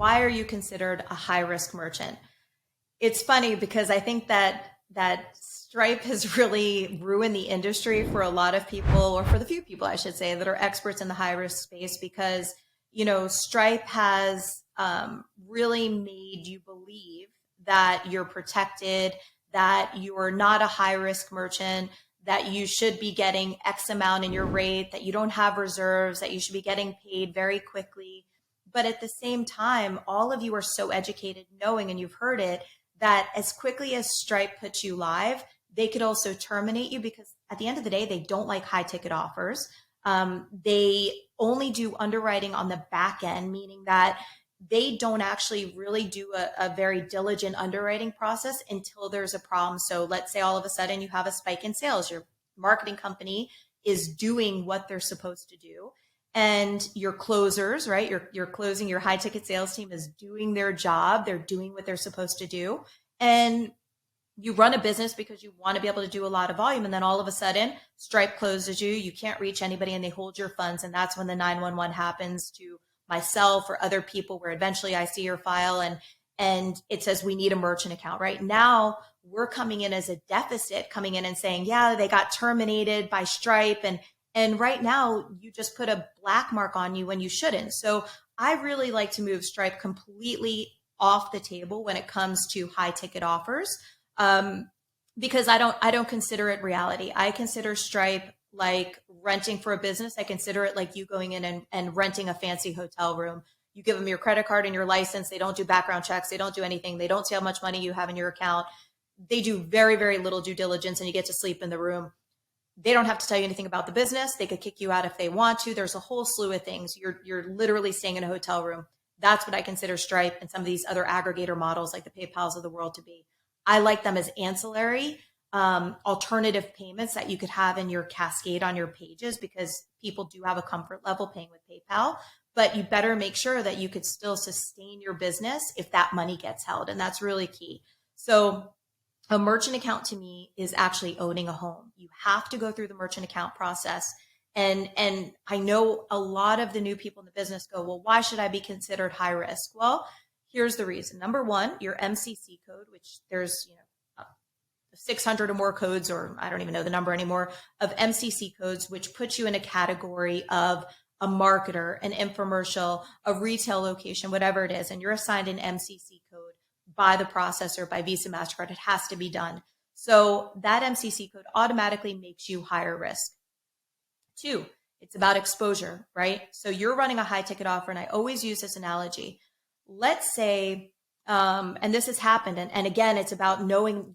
why are you considered a high risk merchant? It's funny because I think that Stripe has really ruined the industry for a lot of people, or for the few people, I should say, that are experts in the high risk space, because, Stripe has really made you believe that you're protected, that you're not a high risk merchant, that you should be getting X amount in your rate, that you don't have reserves, that you should be getting paid very quickly. But at the same time, all of you are so educated, knowing, and you've heard it, that as quickly as Stripe puts you live, they could also terminate you, because at the end of the day, they don't like high ticket offers. They only do underwriting on the back end, meaning that they don't actually really do a very diligent underwriting process until there's a problem. So let's say all of a sudden you have a spike in sales, your marketing company is doing what they're supposed to do, and your closers, right? Your closing, your high ticket sales team is doing their job. They're doing what they're supposed to do. And you run a business because you want to be able to do a lot of volume. And then all of a sudden Stripe closes you, you can't reach anybody, and they hold your funds. And that's when the 911 happens to myself or other people, where eventually I see your file and it says we need a merchant account. Right now we're coming in as a deficit, coming in and saying, yeah, they got terminated by Stripe. And right now you just put a black mark on you when you shouldn't. So I really like to move Stripe completely off the table when it comes to high ticket offers. Because I don't consider it reality. I consider Stripe like renting for a business. I consider it like you going in and renting a fancy hotel room. You give them your credit card and your license. They don't do background checks. They don't do anything. They don't see how much money you have in your account. They do very, very little due diligence, and you get to sleep in the room. They don't have to tell you anything about the business. They could kick you out if they want to. There's a whole slew of things. You're literally staying in a hotel room. That's what I consider Stripe and some of these other aggregator models like the PayPals of the world to be. I like them as ancillary alternative payments that you could have in your cascade on your pages, because people do have a comfort level paying with PayPal, but you better make sure that you could still sustain your business if that money gets held. And that's really key. So a merchant account to me is actually owning a home. You have to go through the merchant account process. And I know a lot of the new people in the business go, well, why should I be considered high risk? Well, here's the reason. Number one, your MCC code, which there's, 600 or more codes, or I don't even know the number anymore, of MCC codes, which puts you in a category of a marketer, an infomercial, a retail location, whatever it is. And you're assigned an MCC code by the processor, by Visa, MasterCard. It has to be done. So that MCC code automatically makes you higher risk. Two, it's about exposure, right? So you're running a high ticket offer, and I always use this analogy. Let's say, and this has happened, and again, it's about knowing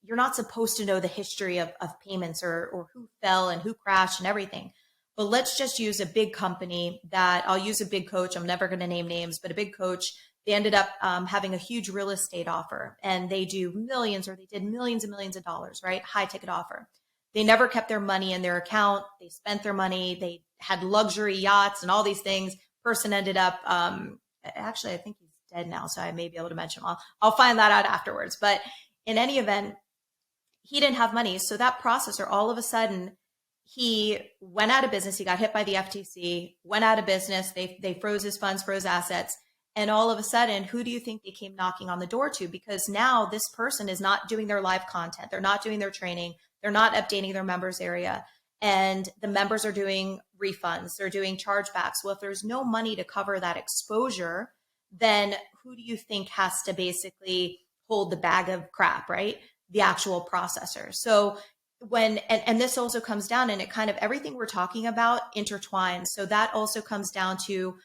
you're not supposed to know the history of payments or who fell and who crashed and everything. But let's just use a big company I'll use a big coach. I'm never going to name names, but a big coach, they ended up having a huge real estate offer, and they do millions, or they did millions and millions of dollars, right? High ticket offer. They never kept their money in their account. They spent their money. They had luxury yachts and all these things. Person ended up, actually, I think he's dead now, so I may be able to mention him. I'll find that out afterwards. But in any event, he didn't have money. So that processor, all of a sudden, he went out of business. He got hit by the FTC, went out of business. They froze his funds, froze assets. And all of a sudden, who do you think they came knocking on the door to? Because now this person is not doing their live content. They're not doing their training. They're not updating their members area. And the members are doing refunds. They're doing chargebacks. Well, if there's no money to cover that exposure, then who do you think has to basically hold the bag of crap, right? The actual processor. So and this also comes down, and it kind of, everything we're talking about intertwines. So that also comes down to,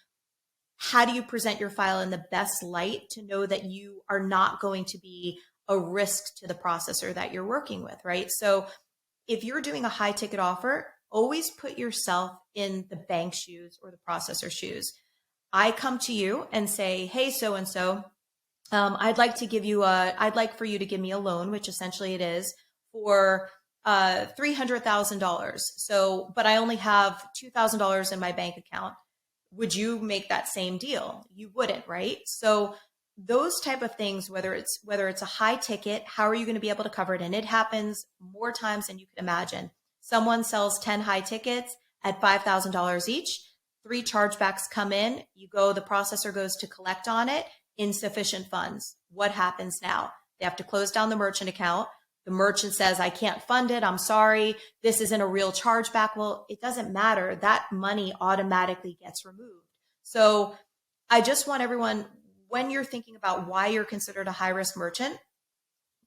how do you present your file in the best light to know that you are not going to be a risk to the processor that you're working with, right? So if you're doing a high ticket offer, always put yourself in the bank shoes or the processor shoes. I come to you and say, hey, so-and-so, I'd like for you to give me a loan, which essentially it is, for $300,000. So, but I only have $2,000 in my bank account. Would you make that same deal? You wouldn't, right? So those type of things, whether it's a high ticket, how are you going to be able to cover it? And it happens more times than you could imagine. Someone sells 10 high tickets at $5,000 each. 3 chargebacks come in, the processor goes to collect on it, insufficient funds. What happens now? They have to close down the merchant account. The merchant says, I can't fund it. I'm sorry. This isn't a real chargeback. Well, it doesn't matter. That money automatically gets removed. So I just want everyone, when you're thinking about why you're considered a high risk merchant,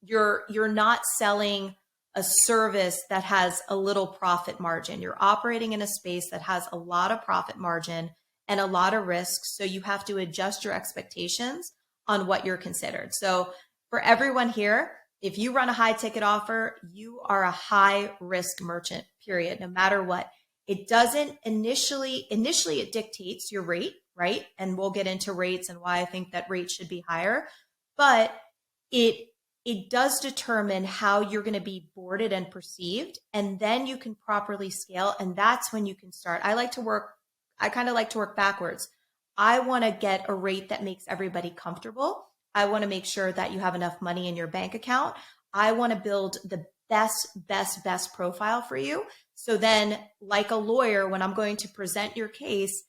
you're not selling a service that has a little profit margin. You're operating in a space that has a lot of profit margin and a lot of risks. So you have to adjust your expectations on what you're considered. So for everyone here, if you run a high ticket offer, you are a high risk merchant, period, no matter what. It doesn't initially it dictates your rate, right? And we'll get into rates and why I think that rates should be higher, but it does determine how you're going to be boarded and perceived, and then you can properly scale. And that's when you can start. I kind of like to work backwards. I want to get a rate that makes everybody comfortable. I want to make sure that you have enough money in your bank account. I want to build the best profile for you. So then, like a lawyer, when I'm going to present your case,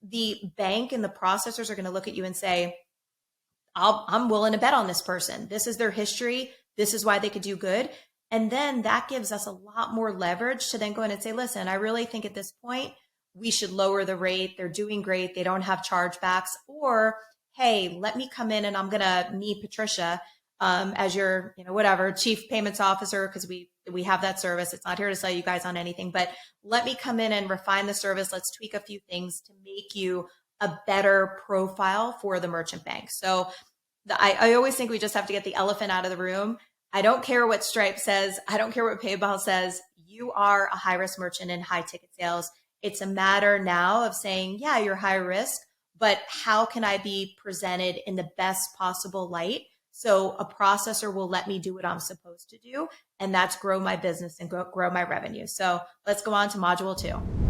the bank and the processors are going to look at you and say, I'm willing to bet on this person. This is their history. This is why they could do good. And then that gives us a lot more leverage to then go in and say, listen, I really think at this point, we should lower the rate. They're doing great. They don't have chargebacks. Or, hey, let me come in and I'm going to meet Patricia as your, whatever, chief payments officer, because we have that service. It's not here to sell you guys on anything, but let me come in and refine the service. Let's tweak a few things to make you a better profile for the merchant bank. So I always think we just have to get the elephant out of the room. I don't care what Stripe says. I don't care what PayPal says. You are a high risk merchant in high ticket sales. It's a matter now of saying, yeah, you're high risk, but how can I be presented in the best possible light so a processor will let me do what I'm supposed to do? And that's grow my business and grow my revenue. So let's go on to module 2.